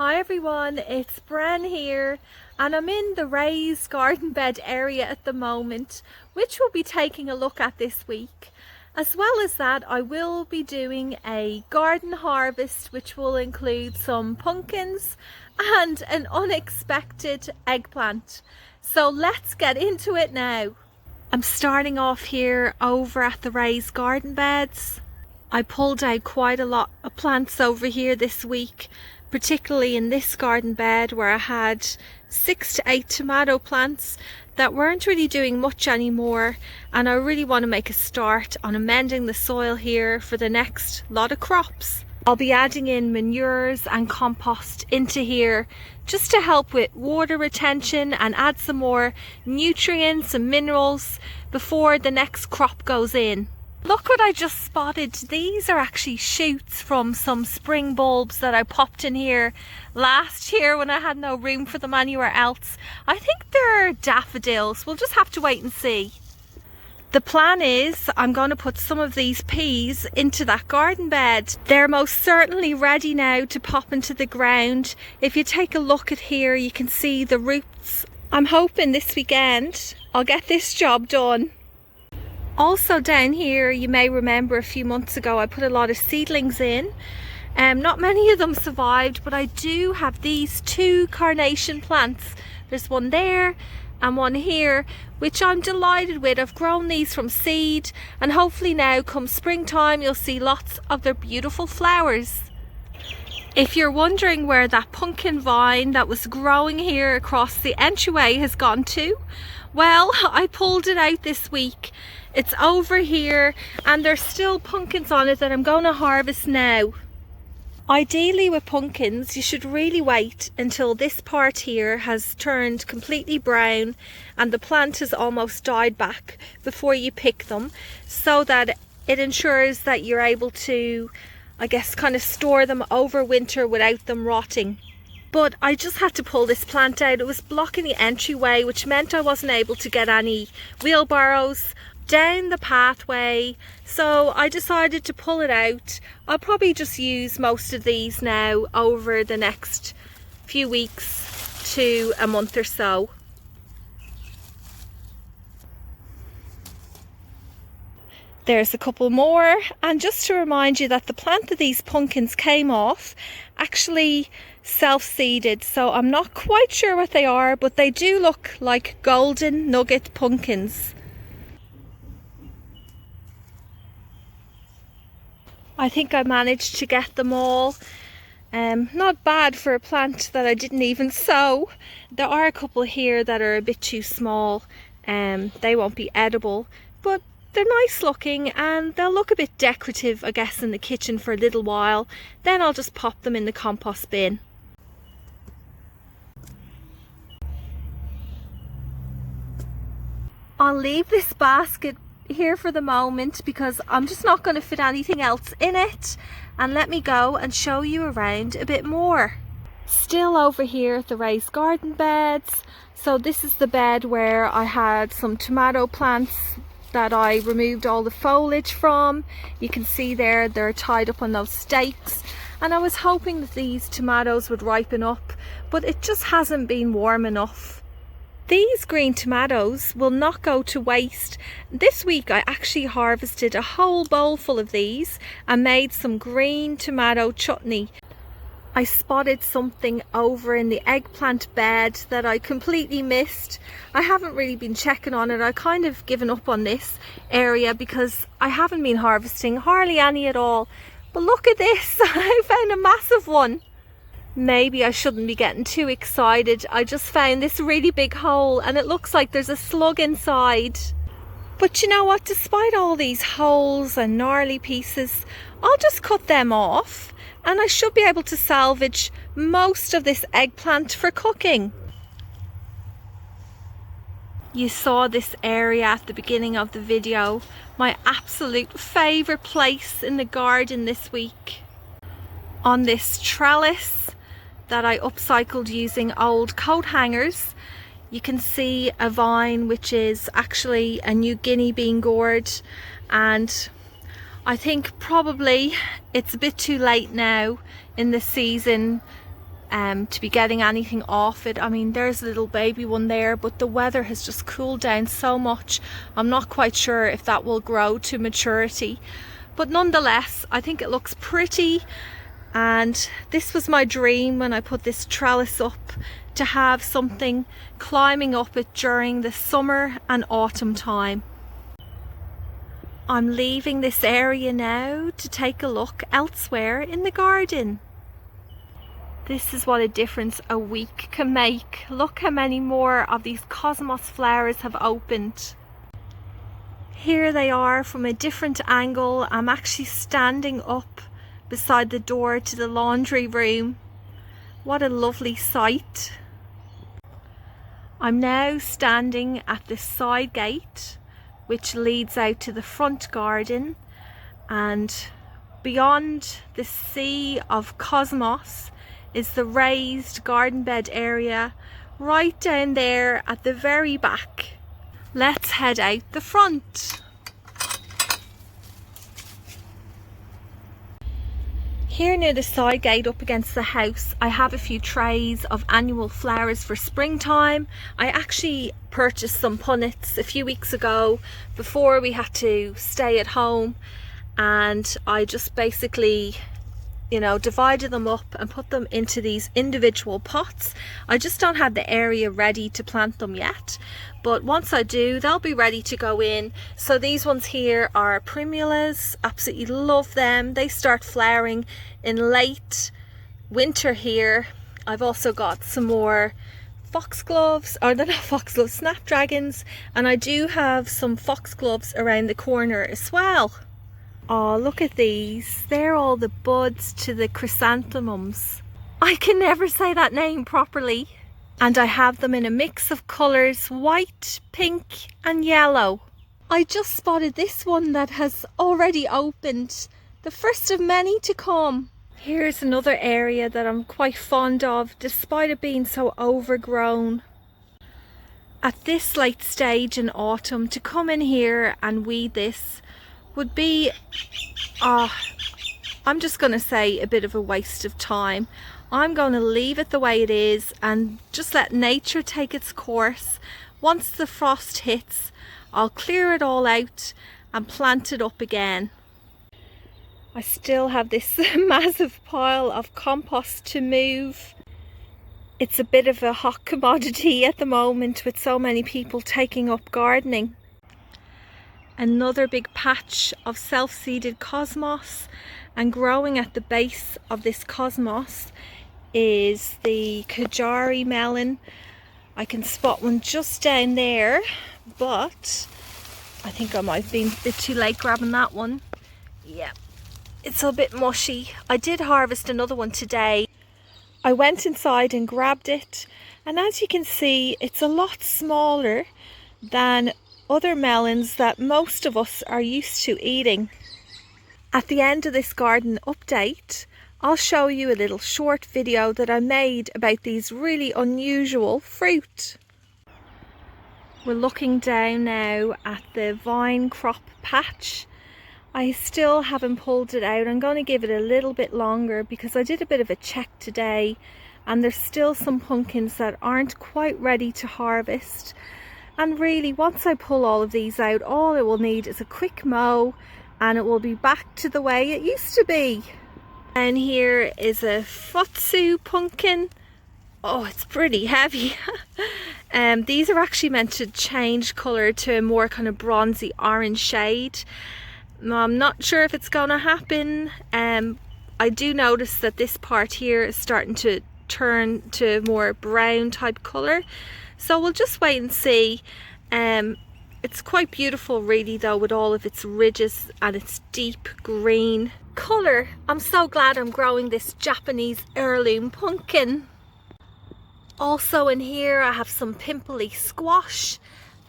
Hi everyone, it's Bren here and I'm in the raised garden bed area at the moment, which we'll be taking a look at this week. As well as that, I will be doing a garden harvest which will include some pumpkins and an unexpected eggplant. So let's get into it now. I'm starting off here over at the raised garden beds. I pulled out quite a lot of plants over here this week, particularly in this garden bed where I had 6 to 8 tomato plants that weren't really doing much anymore, and I really want to make a start on amending the soil here for the next lot of crops. I'll be adding in manures and compost into here just to help with water retention and add some more nutrients and minerals before the next crop goes in. Look what I just spotted. These are actually shoots from some spring bulbs that I popped in here last year when I had no room for them anywhere else. I think they're daffodils. We'll just have to wait and see. The plan is I'm going to put some of these peas into that garden bed. They're most certainly ready now to pop into the ground. If you take a look at here, you can see the roots. I'm hoping this weekend I'll get this job done. Also down here, you may remember a few months ago I put a lot of seedlings in. Not many of them survived, but I do have these 2 carnation plants. There's one there and one here, which I'm delighted with. I've grown these from seed, and hopefully now come springtime you'll see lots of their beautiful flowers. If you're wondering where that pumpkin vine that was growing here across the entryway has gone to, well, I pulled it out this week. It's over here and there's still pumpkins on it that I'm going to harvest now. Ideally with pumpkins, you should really wait until this part here has turned completely brown and the plant has almost died back before you pick them, so that it ensures that you're able to, I guess, kind of store them over winter without them rotting. But I just had to pull this plant out. It was blocking the entryway, which meant I wasn't able to get any wheelbarrows down the pathway, so I decided to pull it out. I'll probably just use most of these now over the next few weeks to a month or so. There's a couple more, and just to remind you that the plant that these pumpkins came off actually self-seeded, so I'm not quite sure what they are, but they do look like golden nugget pumpkins. I think I managed to get them all. Not bad for a plant that I didn't even sow. There are a couple here that are a bit too small. They won't be edible, but they're nice looking and they'll look a bit decorative, I guess, in the kitchen for a little while. Then I'll just pop them in the compost bin. I'll leave this basket here for the moment because I'm just not going to fit anything else in it, and let me go and show you around a bit more. Still over here at the raised garden beds. So this is the bed where I had some tomato plants that I removed all the foliage from. You can see there they're tied up on those stakes, and I was hoping that these tomatoes would ripen up, but it just hasn't been warm enough. These green tomatoes will not go to waste. This week I actually harvested a whole bowl full of these and made some green tomato chutney. I spotted something over in the eggplant bed that I completely missed. I haven't really been checking on it. I kind of given up on this area because I haven't been harvesting hardly any at all. But look at this, I found a massive one. Maybe I shouldn't be getting too excited. I just found this really big hole and it looks like there's a slug inside. But you know what, despite all these holes and gnarly pieces, I'll just cut them off and I should be able to salvage most of this eggplant for cooking. You saw this area at the beginning of the video, my absolute favourite place in the garden this week. On this trellis that I upcycled using old coat hangers, you can see a vine which is actually a New Guinea bean gourd, and I think probably it's a bit too late now in the season to be getting anything off it. I mean, there's a little baby one there, but the weather has just cooled down so much. I'm not quite sure if that will grow to maturity, but nonetheless I think it looks pretty. And this was my dream when I put this trellis up, to have something climbing up it during the summer and autumn time. I'm leaving this area now to take a look elsewhere in the garden. This is what a difference a week can make. Look how many more of these cosmos flowers have opened. Here they are from a different angle. I'm actually standing up beside the door to the laundry room. What a lovely sight. I'm now standing at the side gate which leads out to the front garden, and beyond the sea of cosmos is the raised garden bed area right down there at the very back. Let's head out the front. Here near the side gate up against the house, I have a few trays of annual flowers for springtime. I actually purchased some punnets a few weeks ago before we had to stay at home, and I just basically, you know, divided them up and put them into these individual pots. I just don't have the area ready to plant them yet, but once I do, they'll be ready to go in. So these ones here are primulas. Absolutely love them. They start flowering in late winter here. I've also got some more foxgloves, or they're not foxgloves, snapdragons, and I do have some foxgloves around the corner as well. Oh, look at these. They're all the buds to the chrysanthemums. I can never say that name properly. And I have them in a mix of colours, white, pink and yellow. I just spotted this one that has already opened, the first of many to come. Here's another area that I'm quite fond of, despite it being so overgrown. At this late stage in autumn, to come in here and weed this would be, I'm just going to say, a bit of a waste of time. I'm going to leave it the way it is and just let nature take its course. Once the frost hits, I'll clear it all out and plant it up again. I still have this massive pile of compost to move. It's a bit of a hot commodity at the moment with so many people taking up gardening. Another big patch of self-seeded cosmos, and growing at the base of this cosmos is the Kajari melon. I can spot one just down there, but I think I might have been a bit too late grabbing that one. Yeah, it's a bit mushy. I did harvest another one today. I went inside and grabbed it, and as you can see, it's a lot smaller than other melons that most of us are used to eating. At the end of this garden update, I'll show you a little short video that I made about these really unusual fruit. We're looking down now at the vine crop patch. I still haven't pulled it out. I'm going to give it a little bit longer because I did a bit of a check today, and there's still some pumpkins that aren't quite ready to harvest. And really, once I pull all of these out, all it will need is a quick mow and it will be back to the way it used to be. And here is a futsu pumpkin. Oh, it's pretty heavy. These are actually meant to change colour to a more kind of bronzy orange shade. I'm not sure if it's going to happen. I do notice that this part here is starting to turn to a more brown type colour. So we'll just wait and see. It's quite beautiful really though, with all of its ridges and its deep green colour. I'm so glad I'm growing this Japanese heirloom pumpkin. Also in here I have some pimply squash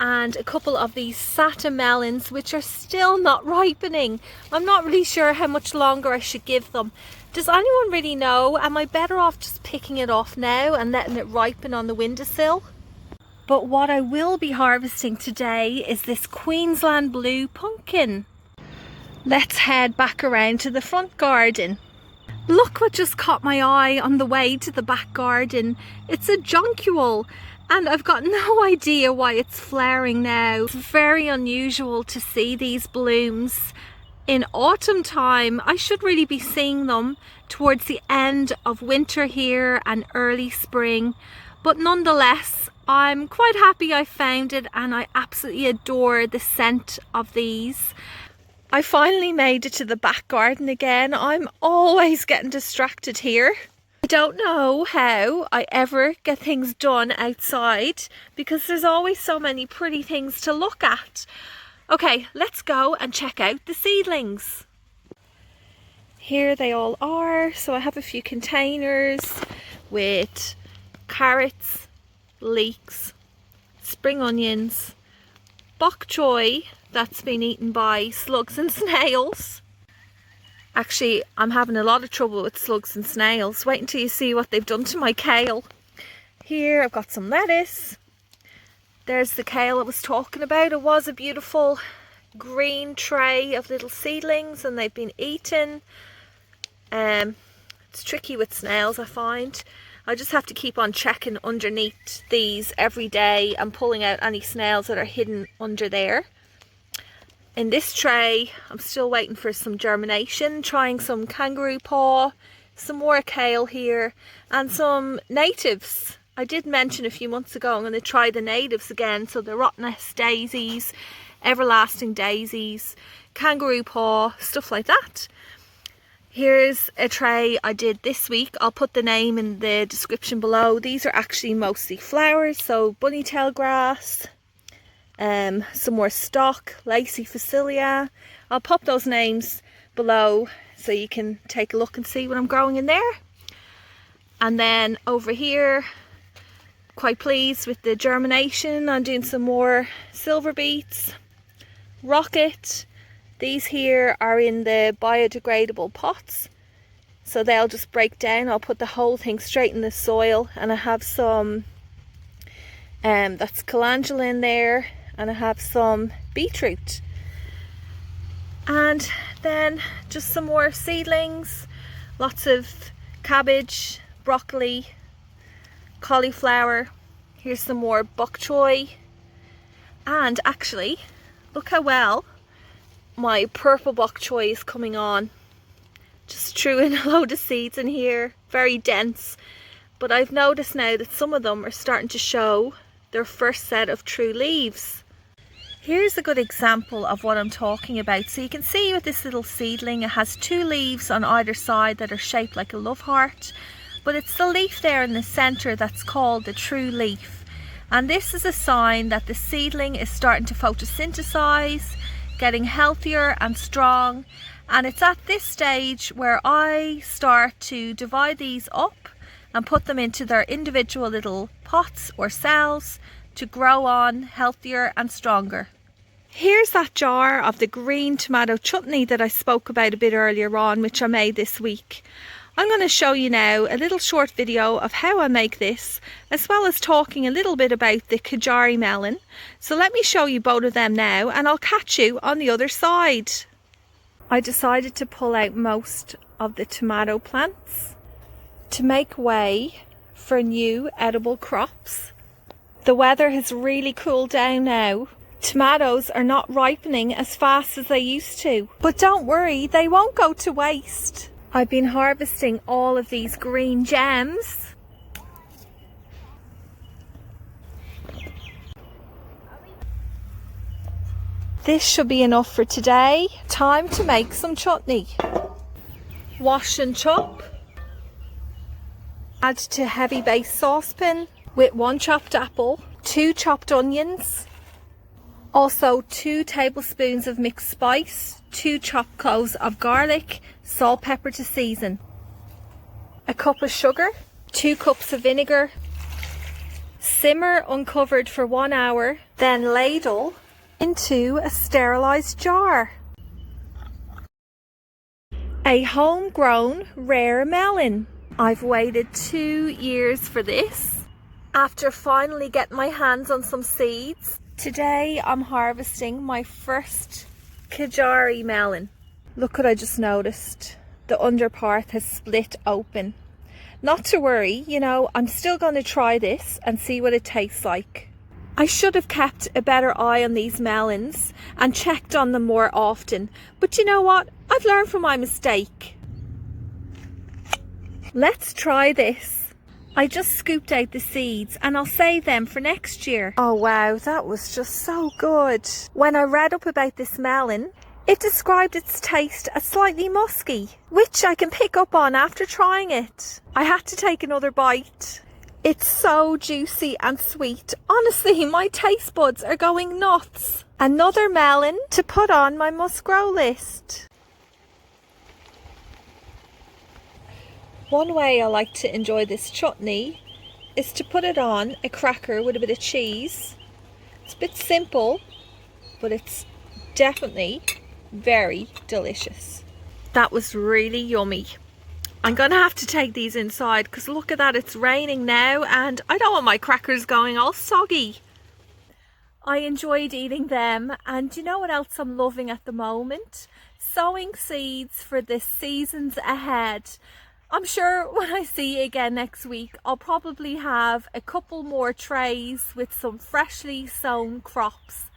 and a couple of these satin melons which are still not ripening. I'm not really sure how much longer I should give them. Does anyone really know? Am I better off just picking it off now and letting it ripen on the windowsill? But what I will be harvesting today is this Queensland blue pumpkin. Let's head back around to the front garden. Look what just caught my eye on the way to the back garden. It's a jonquil, and I've got no idea why it's flowering now. It's very unusual to see these blooms in autumn time. I should really be seeing them towards the end of winter here and early spring, but nonetheless I'm quite happy I found it, and I absolutely adore the scent of these. I finally made it to the back garden again. I'm always getting distracted here. I don't know how I ever get things done outside because there's always so many pretty things to look at. Okay, let's go and check out the seedlings. Here they all are. So I have a few containers with carrots, leeks, spring onions, bok choy that's been eaten by slugs and snails. Actually, I'm having a lot of trouble with slugs and snails. Wait until you see what they've done to my kale. Here I've got some lettuce. There's the kale I was talking about. It was a beautiful green tray of little seedlings and they've been eaten. It's tricky with snails, I find. I just have to keep on checking underneath these every day and pulling out any snails that are hidden under there. In this tray, I'm still waiting for some germination, trying some kangaroo paw, some more kale here, and some natives. I did mention a few months ago I'm going to try the natives again, so the rottennest daisies, everlasting daisies, kangaroo paw, stuff like that. Here's a tray I did this week. I'll put the name in the description below. These are actually mostly flowers, so bunny tail grass, some more stock, Lacy, phacellia. I'll pop those names below so you can take a look and see what I'm growing in there. And then over here, quite pleased with the germination. I'm doing some more silver beets, rocket. These here are in the biodegradable pots, so they'll just break down. I'll put the whole thing straight in the soil, and I have some that's calendula in there, and I have some beetroot, and then just some more seedlings, lots of cabbage, broccoli, cauliflower. Here's some more bok choy, and actually look how well my purple bok choy is coming on. Just threw in a load of seeds in here, very dense, but I've noticed now that some of them are starting to show their first set of true leaves. Here's a good example of what I'm talking about. So you can see with this little seedling, it has two leaves on either side that are shaped like a love heart, but it's the leaf there in the center that's called the true leaf, and this is a sign that the seedling is starting to photosynthesize, getting healthier and strong. And it's at this stage where I start to divide these up and put them into their individual little pots or cells to grow on healthier and stronger. Here's that jar of the green tomato chutney that I spoke about a bit earlier on, which I made this week. I'm going to show you now a little short video of how I make this, as well as talking a little bit about the Kajari melon. So let me show you both of them now, and I'll catch you on the other side. I decided to pull out most of the tomato plants to make way for new edible crops. The weather has really cooled down now. Tomatoes are not ripening as fast as they used to, but don't worry, they won't go to waste. I've been harvesting all of these green gems. This should be enough for today. Time to make some chutney. Wash and chop. Add to heavy base saucepan with 1 chopped apple, 2 chopped onions, also 2 tablespoons of mixed spice, 2 chopped cloves of garlic, salt, pepper to season, a cup of sugar, 2 cups of vinegar. Simmer uncovered for 1 hour, then ladle into a sterilised jar. A homegrown rare melon. I've waited 2 years for this. After finally getting my hands on some seeds, today I'm harvesting my first Kajari melon. Look what I just noticed. the under part has split open. Not to worry, you know, I'm still going to try this and see what it tastes like. I should have kept a better eye on these melons and checked on them more often, but you know what? I've learned from my mistake. Let's try this. I just scooped out the seeds and I'll save them for next year. Oh wow, that was just so good. When I read up about this melon, it described its taste as slightly musky, which I can pick up on after trying it. I had to take another bite. It's so juicy and sweet. Honestly, my taste buds are going nuts. Another melon to put on my must grow list. One way I like to enjoy this chutney is to put it on a cracker with a bit of cheese. It's a bit simple, but it's definitely very delicious. That was really yummy. I'm gonna have to take these inside because look at that, it's raining now and I don't want my crackers going all soggy. I enjoyed eating them, and you know what else I'm loving at the moment? Sowing seeds for the seasons ahead. I'm sure when I see you again next week, I'll probably have a couple more trays with some freshly sown crops.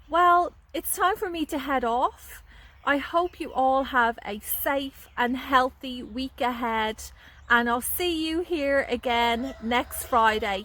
Well, it's time for me to head off. I hope you all have a safe and healthy week ahead, and I'll see you here again next Friday.